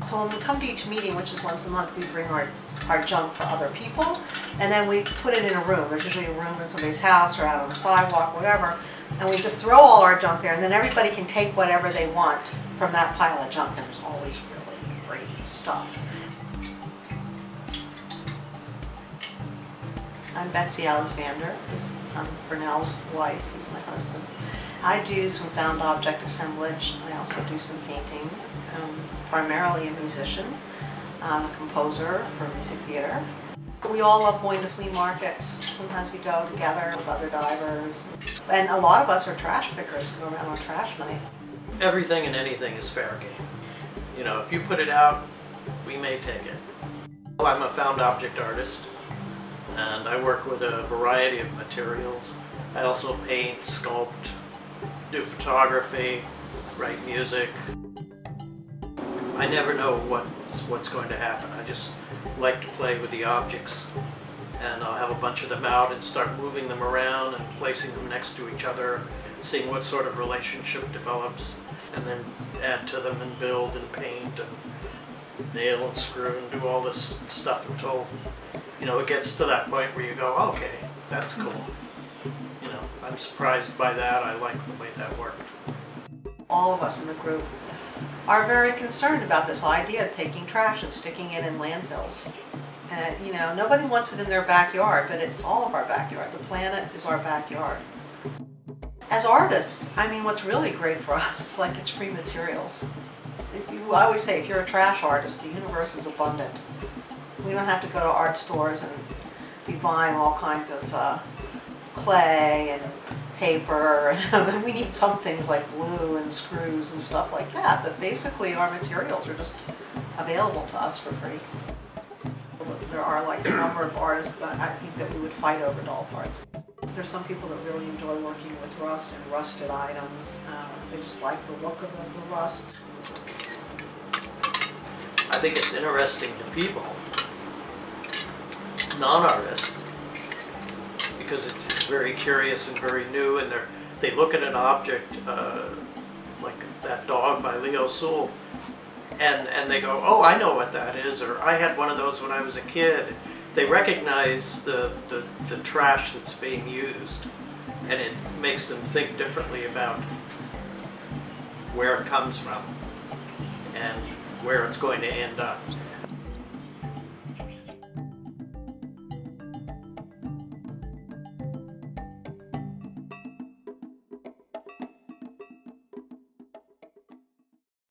So when we come to each meeting, which is once a month, we bring our junk for other people, and then we put it in a room. There's usually a room in somebody's house or out on the sidewalk, whatever, and we just throw all our junk there, and then everybody can take whatever they want from that pile of junk, and there's always really great stuff. I'm Betsy Alexander. I'm Burnell's wife. He's my husband. I do some found object assemblage. I also do some painting. I'm primarily a musician. I'm a composer for music theater. We all love going to flea markets. Sometimes we go together with other divers. And a lot of us are trash pickers who go around on trash night. Everything and anything is fair game. You know, if you put it out, we may take it. I'm a found object artist, and I work with a variety of materials. I also paint, sculpt, do photography, write music. I never know what's going to happen. I just like to play with the objects, and I'll have a bunch of them out and start moving them around and placing them next to each other, seeing what sort of relationship develops, and then add to them and build and paint and nail and screw and do all this stuff until, you know, it gets to that point where you go, okay, that's cool. You know, I'm surprised by that. I like the way that worked. All of us in the group are very concerned about this idea of taking trash and sticking it in landfills. And, you know, nobody wants it in their backyard, but it's all of our backyard. The planet is our backyard. As artists, I mean, what's really great for us is like it's free materials. I always say if you're a trash artist, the universe is abundant. We don't have to go to art stores and be buying all kinds of clay and paper, and we need some things like glue and screws and stuff like that, but basically our materials are just available to us for free. There are like a number of artists that I think that we would fight over doll parts. There's some people that really enjoy working with rust and rusted items. They just like the look of the rust. I think it's interesting to people, non-artists, because it's very curious and very new, and they look at an object like that dog by Leo Sewell, and they go, oh, I know what that is, or I had one of those when I was a kid. They recognize the trash that's being used, and it makes them think differently about where it comes from and where it's going to end up.